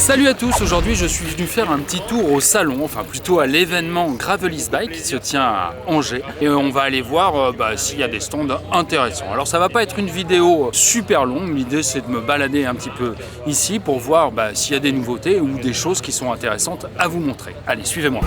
Salut à tous, aujourd'hui je suis venu faire un petit tour au salon, enfin plutôt à l'événement Gravel Bike qui se tient à Angers et on va aller voir s'il y a des stands intéressants. Alors ça va pas être une vidéo super longue, l'idée c'est de me balader un petit peu ici pour voir s'il y a des nouveautés ou des choses qui sont intéressantes à vous montrer. Allez, suivez-moi.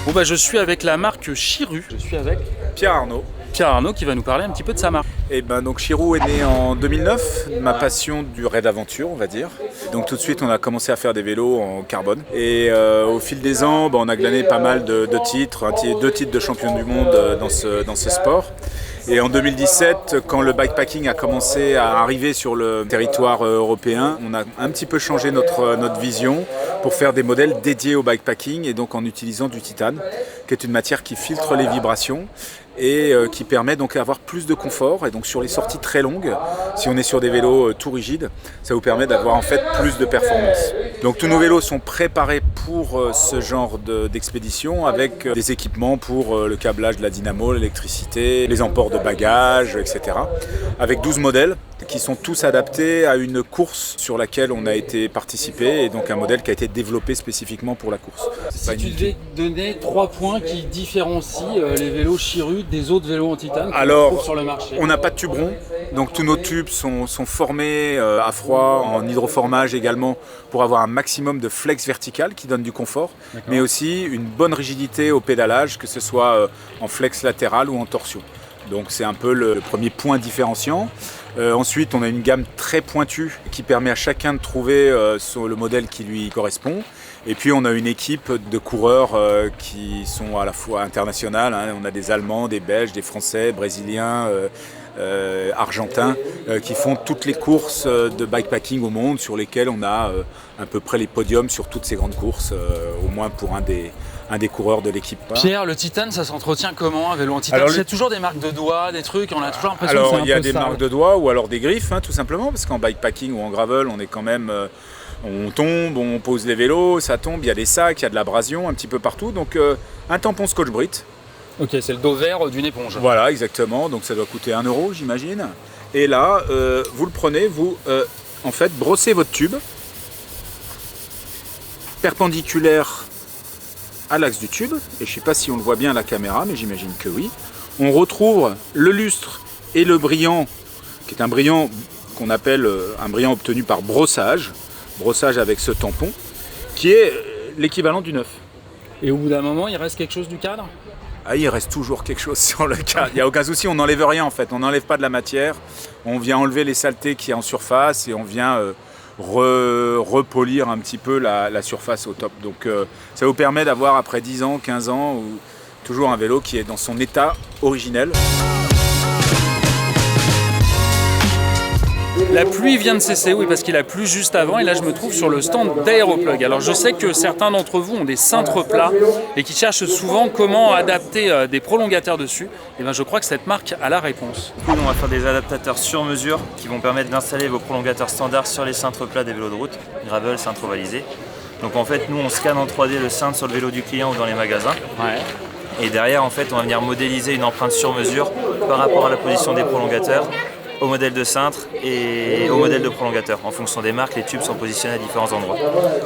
Bon je suis avec la marque Chiru. Je suis avec Pierre Arnaud. Pierre Arnaud qui va nous parler un petit peu de sa marque. Et donc Chiru est né en 2009, ma passion du raid aventure on va dire. Donc tout de suite on a commencé à faire des vélos en carbone. Et au fil des ans on a glané pas mal de titres, 2 titres de champion du monde dans ce sport. Et en 2017, quand le bikepacking a commencé à arriver sur le territoire européen, on a un petit peu changé notre vision pour faire des modèles dédiés au bikepacking et donc en utilisant du titane, qui est une matière qui filtre les vibrations et qui permet donc d'avoir plus de confort. Et donc sur les sorties très longues, si on est sur des vélos tout rigides, ça vous permet d'avoir en fait plus de performance. Donc tous nos vélos sont préparés pour ce genre d'expédition avec des équipements pour le câblage de la dynamo, l'électricité, les emports de bagages, etc. Avec 12 modèles qui sont tous adaptés à une course sur laquelle on a été participé et donc un modèle qui a été développé spécifiquement pour la course. Si tu devais donner 3 points qui différencient les vélos Chiru des autres vélos en titane qu'on trouve sur le marché. On n'a pas de tube rond, donc tous nos tubes sont formés à froid, en hydroformage également, pour avoir un maximum de flex vertical qui donne du confort, mais aussi une bonne rigidité au pédalage, que ce soit en flex latéral ou en torsion. Donc c'est un peu le premier point différenciant. Ensuite, on a une gamme très pointue qui permet à chacun de trouver le modèle qui lui correspond. Et puis on a une équipe de coureurs qui sont à la fois internationales. On a des Allemands, des Belges, des Français, Brésiliens, Argentins qui font toutes les courses de bikepacking au monde, sur lesquelles on a à peu près les podiums sur toutes ces grandes courses, au moins pour un des coureurs de l'équipe. Pierre, le titane, ça s'entretient comment un vélo en titane? C'est toujours des marques de doigts, des trucs, on a toujours l'impression que c'est un peu ça. Alors il y a des marques de doigts ou alors des griffes, tout simplement, parce qu'en bikepacking ou en gravel, on est quand même... on tombe, on pose les vélos, ça tombe, il y a des sacs, il y a de l'abrasion un petit peu partout. Donc un tampon Scotch-Brite. Ok, c'est le dos vert d'une éponge. Voilà, exactement, donc ça doit coûter 1 € j'imagine. Et là, vous le prenez, vous en fait brossez votre tube perpendiculaire à l'axe du tube, et je ne sais pas si on le voit bien à la caméra, mais j'imagine que oui. On retrouve le lustre et le brillant, qui est un brillant qu'on appelle un brillant obtenu par brossage avec ce tampon, qui est l'équivalent du neuf. Et au bout d'un moment, il reste quelque chose du cadre ? Il reste toujours quelque chose sur le cadre. Il n'y a aucun souci, on n'enlève rien en fait, on n'enlève pas de la matière, on vient enlever les saletés qu'il y a en surface et on vient repolir un petit peu la surface au top. Donc ça vous permet d'avoir après 10 ans, 15 ans, toujours un vélo qui est dans son état originel. La pluie vient de cesser, oui, parce qu'il a plu juste avant, et là je me trouve sur le stand d'Aeroplug. Alors je sais que certains d'entre vous ont des cintres plats et qui cherchent souvent comment adapter des prolongateurs dessus. Et bien je crois que cette marque a la réponse. Du coup, on va faire des adaptateurs sur mesure qui vont permettre d'installer vos prolongateurs standards sur les cintres plats des vélos de route, gravel, cintre ovalisé. Donc en fait, nous on scanne en 3D le cintre sur le vélo du client ou dans les magasins. Ouais. Et derrière, en fait, on va venir modéliser une empreinte sur mesure par rapport à la position des prolongateurs, au modèle de cintre et au modèle de prolongateur. En fonction des marques, les tubes sont positionnés à différents endroits.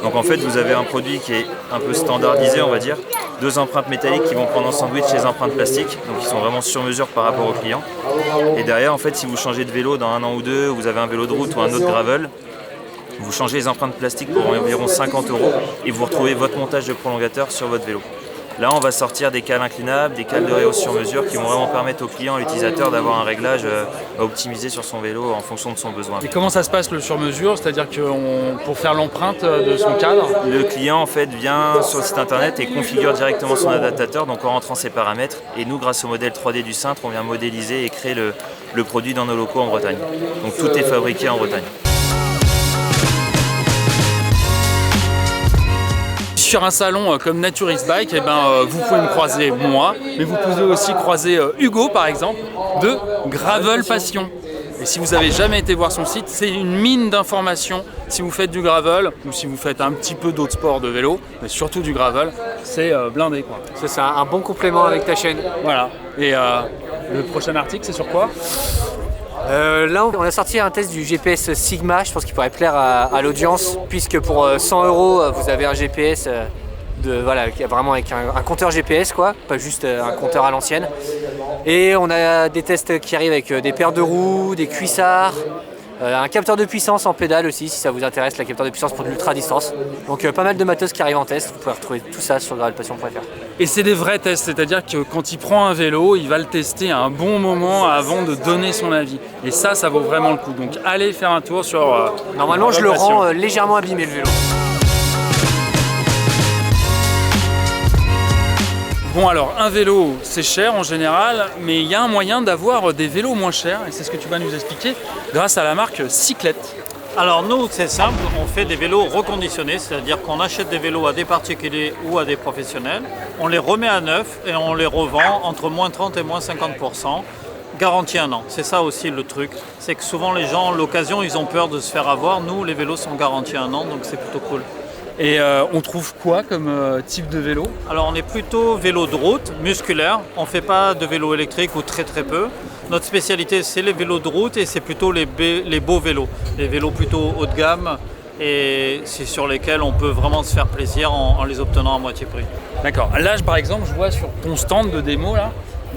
Donc en fait, vous avez un produit qui est un peu standardisé, on va dire. 2 empreintes métalliques qui vont prendre en sandwich les empreintes plastiques, donc ils sont vraiment sur mesure par rapport au client. Et derrière, en fait, si vous changez de vélo dans 1 an ou 2, vous avez un vélo de route ou un autre gravel, vous changez les empreintes plastiques pour environ 50 € et vous retrouvez votre montage de prolongateur sur votre vélo. Là, on va sortir des cales inclinables, des cales de réhausse sur mesure qui vont vraiment permettre au client, à l'utilisateur, d'avoir un réglage optimisé sur son vélo en fonction de son besoin. Et comment ça se passe le sur-mesure? C'est-à-dire que pour faire l'empreinte de son cadre, le client en fait vient sur le site internet et configure directement son adaptateur, donc en rentrant ses paramètres. Et nous, grâce au modèle 3D du cintre, on vient modéliser et créer le produit dans nos locaux en Bretagne. Donc tout est fabriqué en Bretagne. Sur un salon comme Naturist Bike, vous pouvez me croiser moi, mais vous pouvez aussi croiser Hugo par exemple, de Gravel Passion. Et si vous n'avez jamais été voir son site, c'est une mine d'informations Si vous faites du gravel ou si vous faites un petit peu d'autres sports de vélo, mais surtout du gravel, c'est blindé quoi. C'est ça, un bon complément avec ta chaîne. Voilà. Et le prochain article, c'est sur quoi? Là, on a sorti un test du GPS Sigma, je pense qu'il pourrait plaire à l'audience, puisque pour 100 €, vous avez un GPS vraiment avec un compteur GPS, quoi, pas juste un compteur à l'ancienne. Et on a des tests qui arrivent avec des paires de roues, des cuissards, un capteur de puissance en pédale aussi, si ça vous intéresse, la capteur de puissance pour de l'ultra distance. Donc pas mal de matos qui arrivent en test, vous pouvez retrouver tout ça sur gravelpassion.fr. Et c'est des vrais tests, c'est-à-dire que quand il prend un vélo, il va le tester à un bon moment avant de donner son avis. Et ça vaut vraiment le coup. Donc allez faire un tour sur... Normalement, je le rends légèrement abîmé le vélo. Bon alors, un vélo, c'est cher en général, mais il y a un moyen d'avoir des vélos moins chers, et c'est ce que tu vas nous expliquer, grâce à la marque Cyclette. Alors nous, c'est simple, on fait des vélos reconditionnés, c'est-à-dire qu'on achète des vélos à des particuliers ou à des professionnels, on les remet à neuf et on les revend entre moins 30 et moins 50%, garantie 1 an. C'est ça aussi le truc, c'est que souvent les gens, l'occasion, ils ont peur de se faire avoir. Nous, les vélos sont garantis 1 an, donc c'est plutôt cool. Et on trouve quoi comme type de vélo? Alors on est plutôt vélo de route, musculaire, on ne fait pas de vélo électrique ou très peu. Notre spécialité c'est les vélos de route et c'est plutôt les beaux vélos, les vélos plutôt haut de gamme et c'est sur lesquels on peut vraiment se faire plaisir en les obtenant à moitié prix. D'accord, là par exemple je vois sur ton stand de démo là,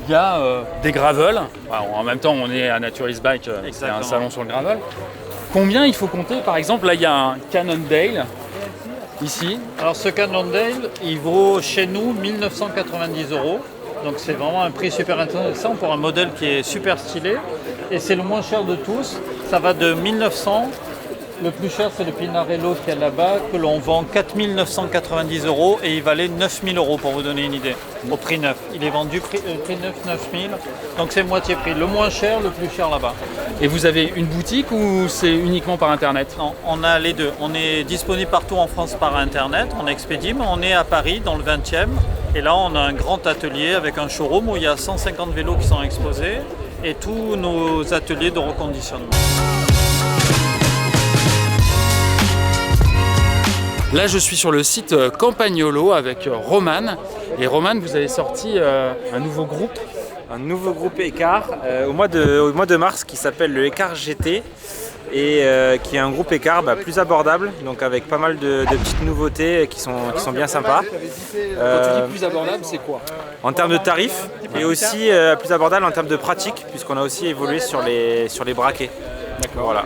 il y a des gravels, en même temps on est à Naturist Bike, c'est un salon sur le gravel. Combien il faut compter? Par exemple là il y a un Cannondale. Ici. Alors ce Cannondale, il vaut chez nous 1 990 €. Donc c'est vraiment un prix super intéressant pour un modèle qui est super stylé. Et c'est le moins cher de tous. Ça va de 1900. Le plus cher c'est le Pinarello qui est là-bas, que l'on vend 4 990 € et il valait 9 000 € pour vous donner une idée, au prix neuf. Il est vendu prix neuf 9 000, donc c'est moitié prix. Le moins cher, le plus cher là-bas. Et vous avez une boutique ou c'est uniquement par internet? Non, on a les deux. On est disponible partout en France par internet, on expédie, mais on est à Paris dans le 20e. Et là on a un grand atelier avec un showroom où il y a 150 vélos qui sont exposés et tous nos ateliers de reconditionnement. Là, je suis sur le site Campagnolo avec Roman. Et Roman, vous avez sorti un nouveau groupe. Un nouveau groupe Écart au mois de mars qui s'appelle le Écart GT et qui est un groupe Écart plus abordable, donc avec pas mal de petites nouveautés qui sont bien sympas. Quand tu dis plus abordable, c'est quoi? En termes de tarifs et aussi plus abordable en termes de pratique, puisqu'on a aussi évolué sur les braquets. D'accord. Voilà.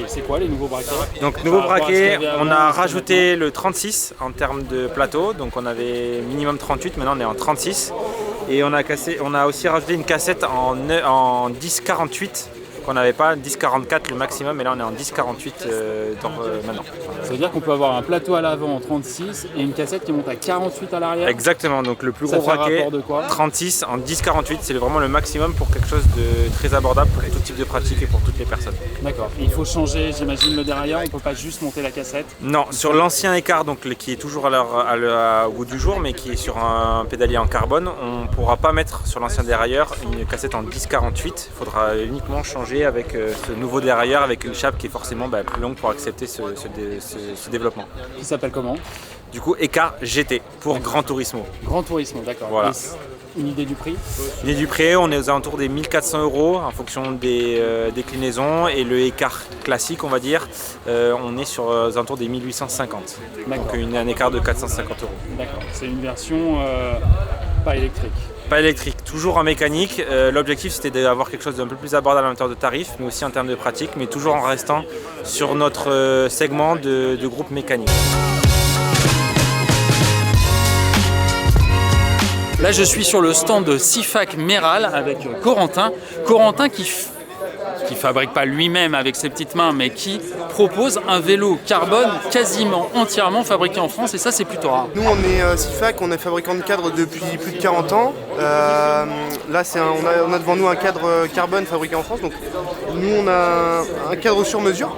C'est quoi les nouveaux braquets? Donc nouveau braquet, on a rajouté le 36 en termes de plateau, donc on avait minimum 38, maintenant on est en 36. Et on a aussi rajouté une cassette en 10-48 qu'on n'avait pas, 10-44 le maximum, et là on est en 10-48 maintenant. Ça veut dire qu'on peut avoir un plateau à l'avant en 36 et une cassette qui monte à 48 à l'arrière? Exactement, donc le plus gros braquet, 36 en 10-48, c'est vraiment le maximum pour quelque chose de très abordable pour tout type de pratique et pour toutes les personnes. D'accord, il faut changer, j'imagine, le derrière, on ne peut pas juste monter la cassette? Non, sur l'ancien Écart, donc, qui est toujours au goût du jour, mais qui est sur un pédalier en carbone, on ne pourra pas mettre sur l'ancien dérailleur une cassette en 10-48, il faudra uniquement changer avec ce nouveau dérailleur avec une chape qui est forcément plus longue pour accepter ce développement. Qui s'appelle comment? Du coup, Écart GT pour Gran Turismo. Gran Turismo, d'accord. Voilà. Une idée du prix? Une idée du prix, on est aux alentours des 1 400 € en fonction des déclinaisons, et le Écart classique, on va dire, on est sur aux alentours des 1 850. Donc un écart de 450 €. D'accord, c'est une version pas électrique. Pas électrique, toujours en mécanique. L'objectif c'était d'avoir quelque chose d'un peu plus abordable en termes de tarifs, mais aussi en termes de pratique, mais toujours en restant sur notre segment de groupe mécanique. Là je suis sur le stand de Sifac Méral avec Corentin. Corentin qui fabrique pas lui-même avec ses petites mains, mais qui propose un vélo carbone quasiment entièrement fabriqué en France, et ça c'est plutôt rare. Nous on est Sifac, on est fabricant de cadres depuis plus de 40 ans. Là on a devant nous un cadre carbone fabriqué en France. Donc nous on a un cadre sur mesure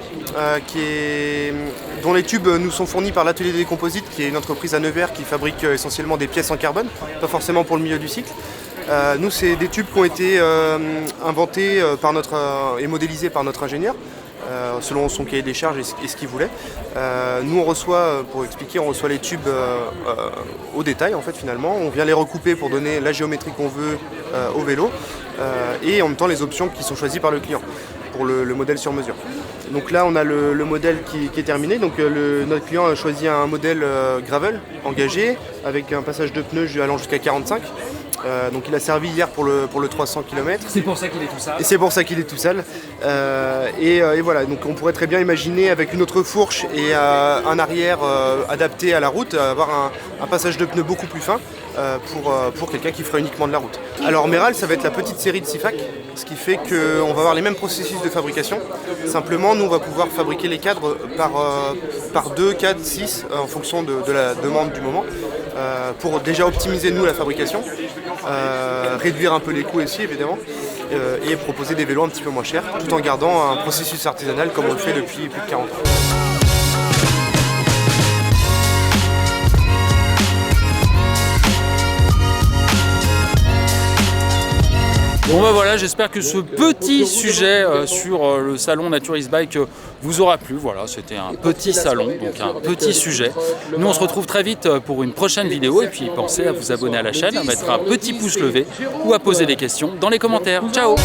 dont les tubes nous sont fournis par l'Atelier des Composites, qui est une entreprise à Nevers qui fabrique essentiellement des pièces en carbone, pas forcément pour le milieu du cycle. Nous, c'est des tubes qui ont été inventés et modélisés par notre ingénieur, selon son cahier des charges et ce qu'il voulait. Nous on reçoit, pour expliquer, on reçoit les tubes au détail en fait finalement. On vient les recouper pour donner la géométrie qu'on veut au vélo et en même temps les options qui sont choisies par le client pour le modèle sur mesure. Donc là on a le modèle qui est terminé. Donc notre client a choisi un modèle gravel engagé avec un passage de pneus allant jusqu'à 45. Donc il a servi hier pour le 300 km. C'est pour ça qu'il est tout sale. Et c'est pour ça qu'il est tout sale. Et voilà, donc on pourrait très bien imaginer avec une autre fourche et un arrière adapté à la route, avoir un passage de pneus beaucoup plus fin pour quelqu'un qui ferait uniquement de la route. Alors Meral, ça va être la petite série de Sifac, ce qui fait qu'on va avoir les mêmes processus de fabrication. Simplement, nous on va pouvoir fabriquer les cadres par 2, 4, 6 en fonction de la demande du moment. Pour déjà optimiser nous la fabrication, réduire un peu les coûts aussi évidemment et proposer des vélos un petit peu moins chers tout en gardant un processus artisanal comme on le fait depuis plus de 40 ans. Bon bah voilà, j'espère que ce petit sujet sur le salon Naturist Bike vous aura plu. Voilà, c'était un petit salon, donc un petit sujet. Nous on se retrouve très vite pour une prochaine vidéo et puis pensez à vous abonner à la chaîne, à mettre un petit pouce levé ou à poser des questions dans les commentaires. Ciao!